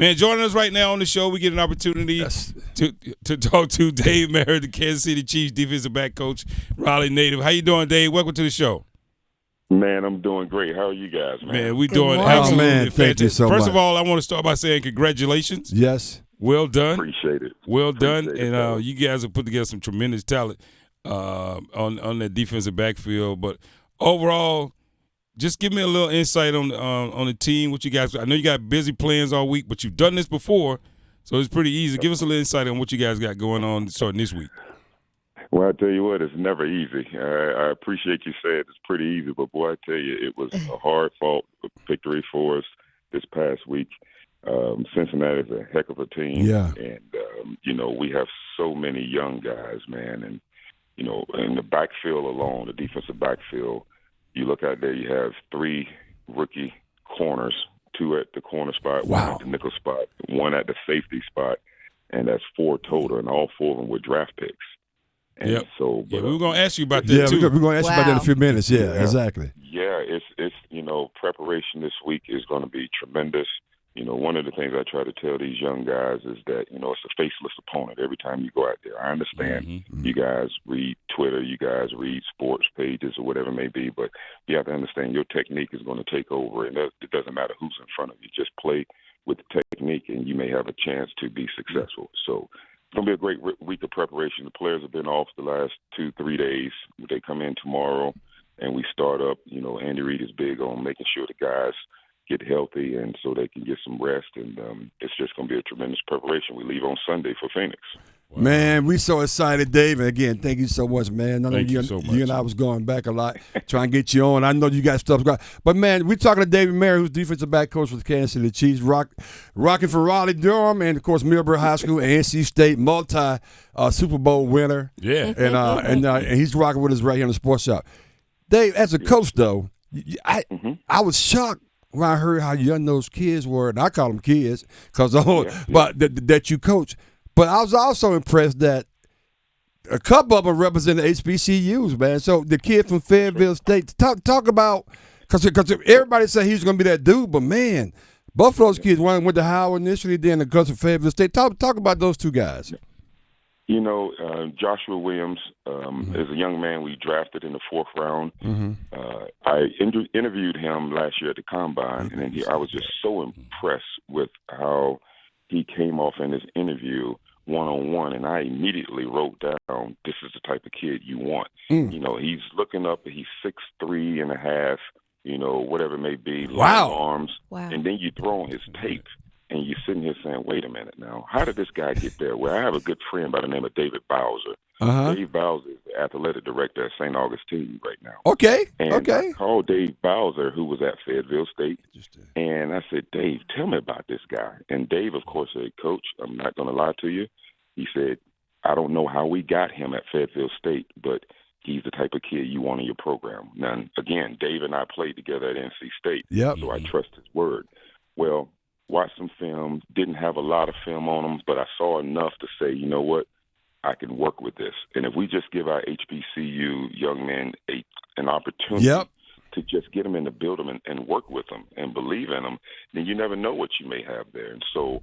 Man, joining us right now on the show, we get an opportunity to talk to Dave Merritt, the Kansas City Chiefs defensive back coach, Raleigh native. How you doing, Dave? Welcome to the show. Man, I'm doing great. How are you guys, man? Man, we Good doing morning. absolutely thank fantastic. you so First much. of all, I want to start by saying congratulations. Yes. Well done. Appreciate it. Well done. Appreciate it, And fellas. you guys have put together some tremendous talent on that defensive backfield. But overall, just give me a little insight on the team. What you guys? I know you got busy plans all week, but you've done this before, so it's pretty easy. Give us a little insight on what you guys got going on starting this week. Well, I tell you what, it's never easy. I appreciate you saying it's pretty easy, but boy, I tell you, it was a hard-fought victory for us this past week. Cincinnati's a heck of a team, and we have so many young guys, man, and in the backfield alone, the defensive backfield. You look out there, you have 3 rookie corners, 2 at the corner spot, 1 at the nickel spot, 1 at the safety spot, and that's 4 total, and all 4 of them were draft picks. And so, we were going to ask you about that, too. We're going to ask you about that in a few minutes. Yeah, exactly. Yeah, it's preparation this week is going to be tremendous. One of the things I try to tell these young guys is that, it's a faceless opponent every time you go out there. I understand you guys read Twitter, you guys read sports pages or whatever it may be, but you have to understand your technique is going to take over, and it doesn't matter who's in front of you. Just play with the technique, and you may have a chance to be successful. So it's going to be a great week of preparation. The players have been off the last 2-3 days. They come in tomorrow, and we start up. Andy Reid is big on making sure the guys get healthy and so they can get some rest, and it's just going to be a tremendous preparation. We leave on Sunday for Phoenix. Wow. Man, we so excited, Dave. And again, thank you so much, man. Thank you so much. You and I was going back a lot, trying to get you on. I know you got stuff going. But, man, we're talking to David Merritt, who's defensive back coach for the Kansas City Chiefs, rocking for Raleigh-Durham, and, of course, Millbrook High School and NC State, Super Bowl winner. Yeah. And he's rocking with us right here in the Sports Shop. Dave, as a coach, though, I was shocked when I heard how young those kids were, and I call them kids, but that you coach. But I was also impressed that a couple of them represent the HBCUs, man. So the kid from Fayetteville State, talk about, because everybody said he was going to be that dude, but man, both of those kids, one went to Howard initially, then the cousin from Fayetteville State. Talk about those 2 guys. Joshua Williams is a young man we drafted in the 4th round. I interviewed him last year at the Combine, and I was just so impressed with how he came off in his interview one-on-one, and I immediately wrote down, this is the type of kid you want. He's looking up, he's 6'3 and a half, whatever it may be, long arms, and then you throw on his tape. And you're sitting here saying, wait a minute now, how did this guy get there? Well, I have a good friend by the name of David Bowser. Dave Bowser is the athletic director at St. Augustine right now. Okay. I called Dave Bowser, who was at Fayetteville State, and I said, Dave, tell me about this guy. And Dave, of course, said, Coach, I'm not going to lie to you. He said, I don't know how we got him at Fayetteville State, but he's the type of kid you want in your program. Now, again, Dave and I played together at NC State, so I trust his word. Well, watched some film, didn't have a lot of film on him, but I saw enough to say, you know what, I can work with this. And if we just give our HBCU young men an opportunity to just get them in the building and work with them and believe in them, then you never know what you may have there. And so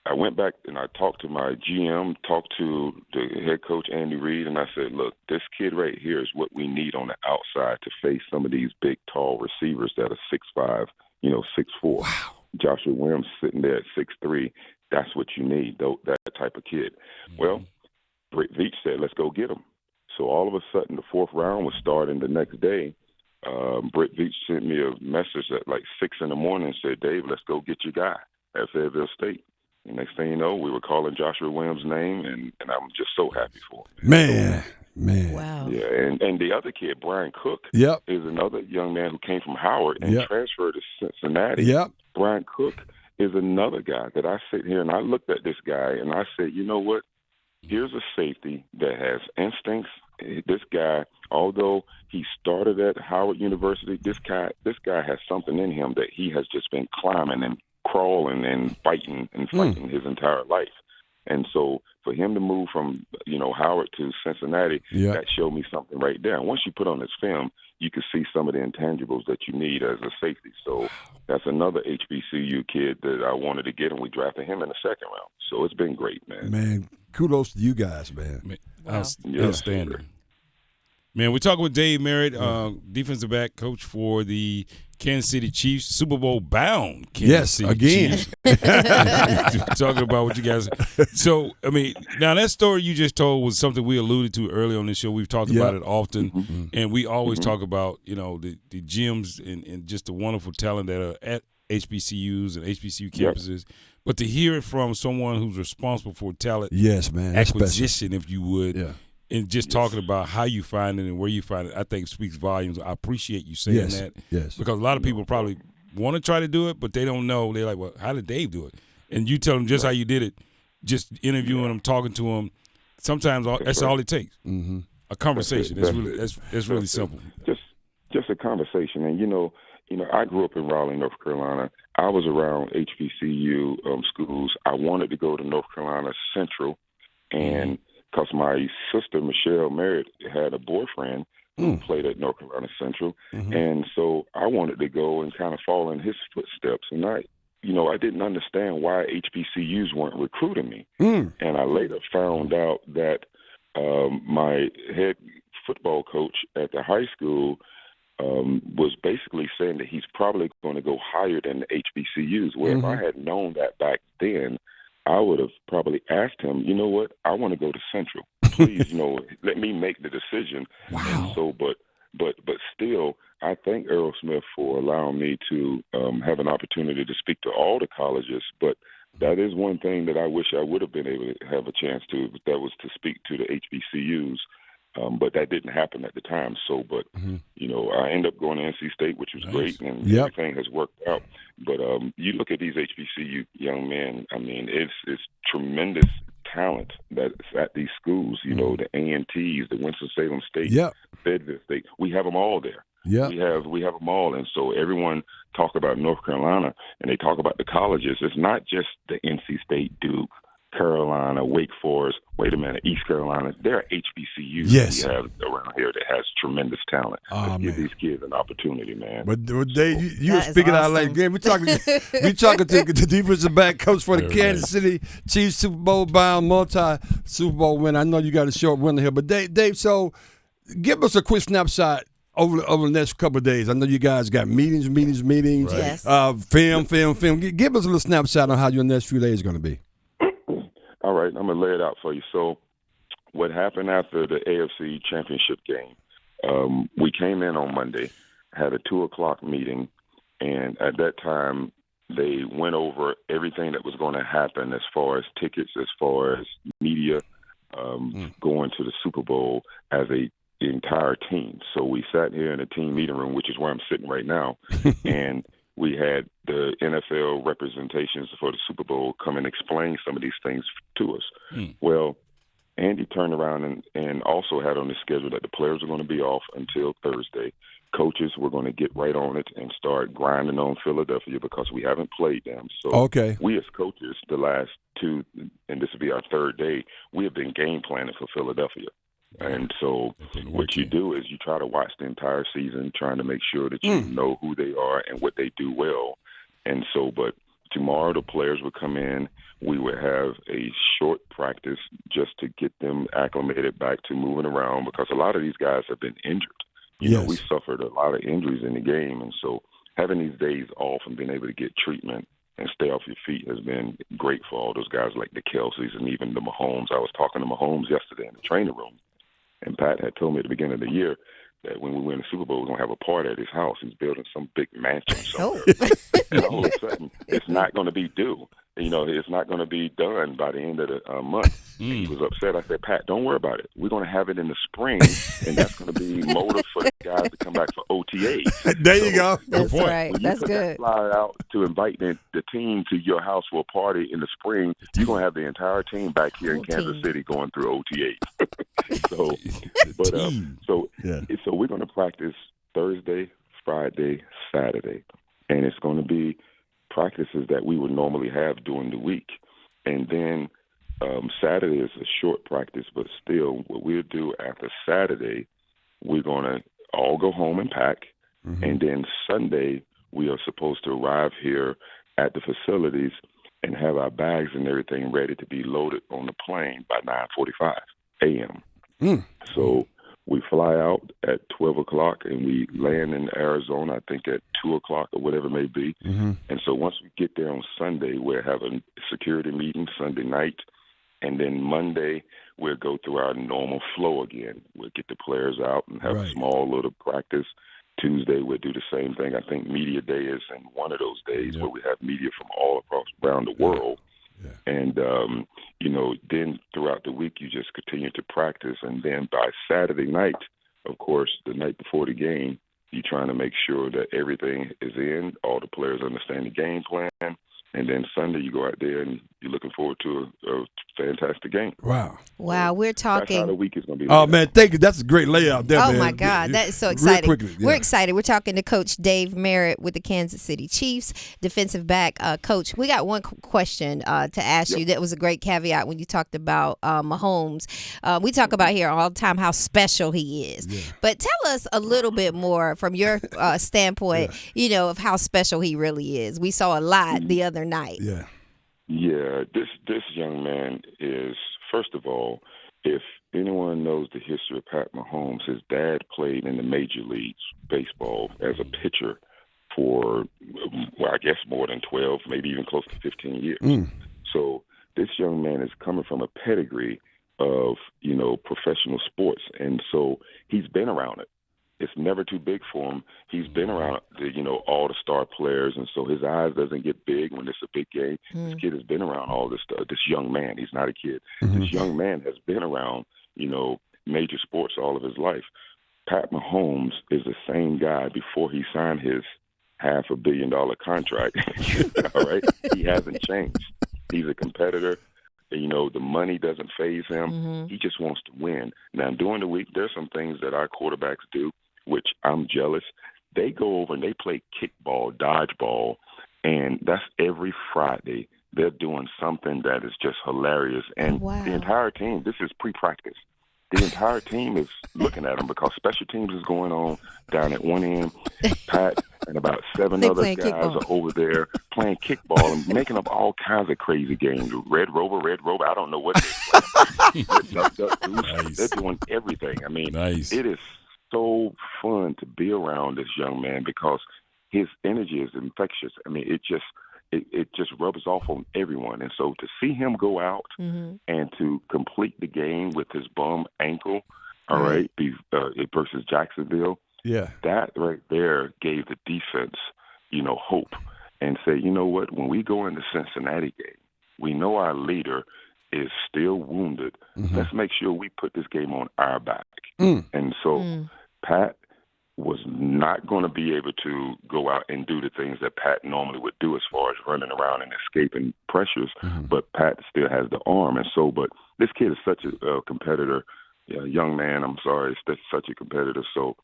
I went back and I talked to my GM, talked to the head coach, Andy Reid, and I said, look, this kid right here is what we need on the outside to face some of these big, tall receivers that are 6'5", 6'4". Wow. Joshua Williams sitting there at 6'3", that's what you need, that type of kid. Well, Britt Veach said, let's go get him. So all of a sudden, the 4th round was starting the next day. Britt Veach sent me a message at like 6 in the morning and said, Dave, let's go get your guy at Fayetteville State. And next thing you know, we were calling Joshua Williams' name, and I'm just so happy for him. Man. Wow. Yeah, and the other kid, Brian Cook, is another young man who came from Howard and transferred to Cincinnati. Brian Cook is another guy that I sit here and I looked at this guy and I said, you know what? Here's a safety that has instincts. This guy, although he started at Howard University, this guy has something in him that he has just been climbing and crawling and fighting his entire life. And so for him to move from, Howard to Cincinnati, that showed me something right there. And once you put on his film, you can see some of the intangibles that you need as a safety. So that's another HBCU kid that I wanted to get, and we drafted him in the second round. So it's been great, man. Man, kudos to you guys, man. Wow. Outstanding. Man, we're talking with Dave Merritt, defensive back coach for the Kansas City Chiefs, Super Bowl bound Kansas City Chiefs. Talking about what you guys – so, I mean, now that story you just told was something we alluded to earlier on this show. We've talked about it often, and we always talk about, the gyms and just the wonderful talent that are at HBCUs and HBCU campuses. But to hear it from someone who's responsible for talent acquisition, if you would, and just talking about how you find it and where you find it, I think speaks volumes. I appreciate you saying that. Yes. Because a lot of people probably want to try to do it, but they don't know. They're like, well, how did Dave do it? And you tell them just how you did it, just interviewing them, talking to them. Sometimes that's all it takes. A conversation. That's really simple. Just a conversation. And, I grew up in Raleigh, North Carolina. I was around HBCU schools. I wanted to go to North Carolina Central, and because my sister, Michelle Merritt, had a boyfriend who played at North Carolina Central. And so I wanted to go and kind of follow in his footsteps. And I didn't understand why HBCUs weren't recruiting me. And I later found out that my head football coach at the high school was basically saying that he's probably going to go higher than the HBCUs. Well, if I had known that back then, I would have probably asked him, you know what, I want to go to Central. Please, let me make the decision. Wow. And so, but still, I thank Earl Smith for allowing me to have an opportunity to speak to all the colleges. But that is one thing that I wish I would have been able to have a chance to, that was to speak to the HBCUs. But that didn't happen at the time. So, but, I ended up going to NC State, which was great, and everything has worked out. But you look at these HBCU young men, I mean, it's tremendous talent that's at these schools, the A&Ts, the Winston-Salem State, Fayetteville State. We have them all there. We have them all. And so everyone talk about North Carolina, and they talk about the colleges. It's not just the NC State, Duke, Carolina, Wake Forest, East Carolina. There are HBCUs we have around here that has tremendous talent. Let's give these kids an opportunity, man. But Dave, you were speaking out like game. We're talking to the defensive back coach for the Kansas City Chiefs, Super Bowl bound, multi-Super Bowl winner. I know you got a short winner here, but Dave, so give us a quick snapshot over the next couple of days. I know you guys got meetings, film. Give us a little snapshot on how your next few days are going to be. All right, I'm going to lay it out for you. So what happened after the AFC Championship game, we came in on Monday, had a 2 o'clock meeting, and at that time they went over everything that was going to happen as far as tickets, as far as media, going to the Super Bowl as the entire team. So we sat here in a team meeting room, which is where I'm sitting right now, and we had the NFL representations for the Super Bowl come and explain some of these things to us. Well, Andy turned around and also had on the schedule that the players are going to be off until Thursday. Coaches were going to get right on it and start grinding on Philadelphia because we haven't played them. So we as coaches, the last 2, and this will be our 3rd day, we have been game planning for Philadelphia. And so what you do is you try to watch the entire season, trying to make sure that you know who they are and what they do well. And so, but tomorrow the players would come in. We would have a short practice just to get them acclimated back to moving around because a lot of these guys have been injured. You know, we suffered a lot of injuries in the game. And so having these days off and being able to get treatment and stay off your feet has been great for all those guys like the Kelseys and even the Mahomes. I was talking to Mahomes yesterday in the training room. And Pat had told me at the beginning of the year that when we win the Super Bowl, we're going to have a party at his house. He's building some big mansion somewhere. And all of a sudden, it's not going to be due. It's not going to be done by the end of the month. He was upset. I said, Pat, don't worry about it. We're going to have it in the spring, and that's going to be motive for the guys to come back for OTA. There you go. That's right. That's good. That flyer out to invite the team to your house for a party in the spring. You're going to have the entire team back here in Kansas City going through OTA. So we're going to practice Thursday, Friday, Saturday, and it's going to be practices that we would normally have during the week. And then Saturday is a short practice, but still, what we'll do after Saturday, we're going to all go home and pack. And then Sunday, we are supposed to arrive here at the facilities and have our bags and everything ready to be loaded on the plane by 9:45 a.m. So we fly out at 12 o'clock and we land in Arizona, I think at 2 o'clock or whatever it may be. And so once we get there on Sunday, we're having a security meeting Sunday night. And then Monday, we'll go through our normal flow again. We'll get the players out and have a small little practice. Tuesday, we'll do the same thing. I think media day is in one of those days where we have media from all across around the world. And, then throughout the week, you just continue to practice. And then by Saturday night, of course, the night before the game, you're trying to make sure that everything is in, all the players understand the game plan. And then Sunday, you go out there and you're looking forward to a fantastic game. Wow. We're talking. That's how the week is going to be. Oh, man, thank you. That's a great layout there, man. Oh, my God. That is so exciting. Real quickly, We're excited. We're talking to Coach Dave Merritt with the Kansas City Chiefs, defensive back. Coach, we got one question to ask you. That was a great caveat when you talked about Mahomes. We talk about here all the time how special he is. But tell us a little bit more from your standpoint, of how special he really is. We saw a lot the other night. Yeah, this young man is, first of all, if anyone knows the history of Pat Mahomes, his dad played in the major leagues baseball as a pitcher for, I guess more than 12, maybe even close to 15 years. So this young man is coming from a pedigree of, professional sports. And so he's been around it. It's never too big for him. He's been around, all the star players, and so his eyes doesn't get big when it's a big game. This kid has been around all this stuff. This young man, he's not a kid. This young man has been around, major sports all of his life. Pat Mahomes is the same guy before he signed his $500 million contract. All right? He hasn't changed. He's a competitor. The money doesn't faze him. He just wants to win. Now, during the week, there's some things that our quarterbacks do, which I'm jealous. They go over and they play kickball, dodgeball, and that's every Friday. They're doing something that is just hilarious. And the entire team, this is pre-practice. The entire team is looking at them because special teams is going on down at one end. Pat and about 7 other guys are over there playing kickball and making up all kinds of crazy games. Red Rover. I don't know what they're playing. Nice. They're doing everything. I mean, It is so fun to be around this young man because his energy is infectious. I mean, it just rubs off on everyone. And so to see him go out and to complete the game with his bum ankle, all right, versus Jacksonville, that right there gave the defense, hope and say, you know what, when we go in the Cincinnati game, we know our leader is still wounded. Let's make sure we put this game on our back. And so Pat was not going to be able to go out and do the things that Pat normally would do as far as running around and escaping pressures, but Pat still has the arm. And so, but this kid is such a competitor, young man, I'm sorry, is such a competitor. So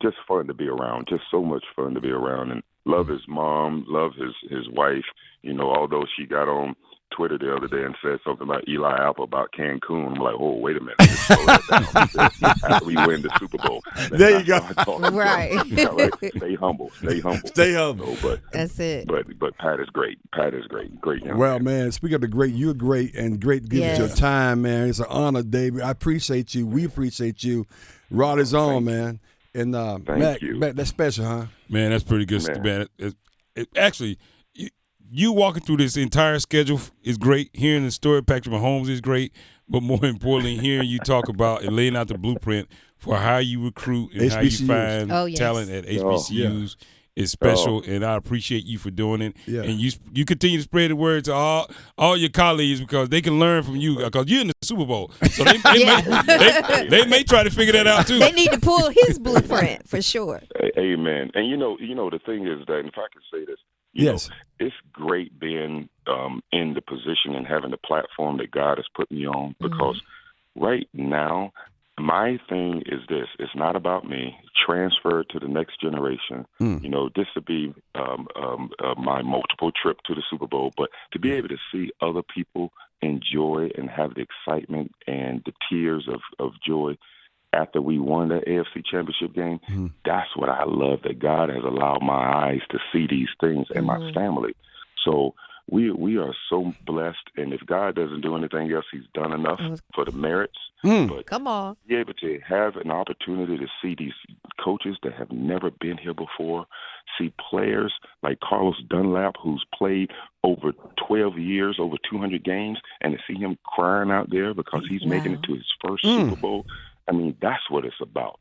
just fun to be around, just so much fun to be around, and love his mom, love his wife, although she got on Twitter the other day and said something about Eli Apple about Cancun. I'm like, oh, wait a minute. Just slow that down. After we win the Super Bowl. There you go. Right. Stay humble. Stay humble. So, but that's it. But Pat is great. Great young Well, man. Speaking of the great, you're great and great giving us your time, man. It's an honor, David. I appreciate you. We appreciate you. Rod is on, man. And Mac, that's special, huh? Man, that's pretty good, man. Actually, you walking through this entire schedule is great. Hearing the story of Patrick Mahomes is great. But more importantly, hearing you talk about and laying out the blueprint for how you recruit and how you find talent at HBCUs is special, and I appreciate you for doing it. Yeah. And you continue to spread the word to all your colleagues because they can learn from you because you're in the Super Bowl. So they may try to figure that out too. They need to pull his blueprint for sure. Amen. And the thing is that, if I can say this, it's great being in the position and having the platform that God has put me on because right now My thing is this: it's not about me. Transfer it to the next generation. You know, this would be my multiple trip to the Super Bowl, but to be able to see other people enjoy and have the excitement and the tears of joy after we won the AFC Championship game, that's what I love, that God has allowed my eyes to see these things and my family. So we are so blessed, and if God doesn't do anything else, he's done enough for the Merritts. But Come on. be able to have an opportunity to see these coaches that have never been here before, see players like Carlos Dunlap, who's played over 12 years, over 200 games, and to see him crying out there because he's making it to his first Super Bowl. I mean, that's what it's about.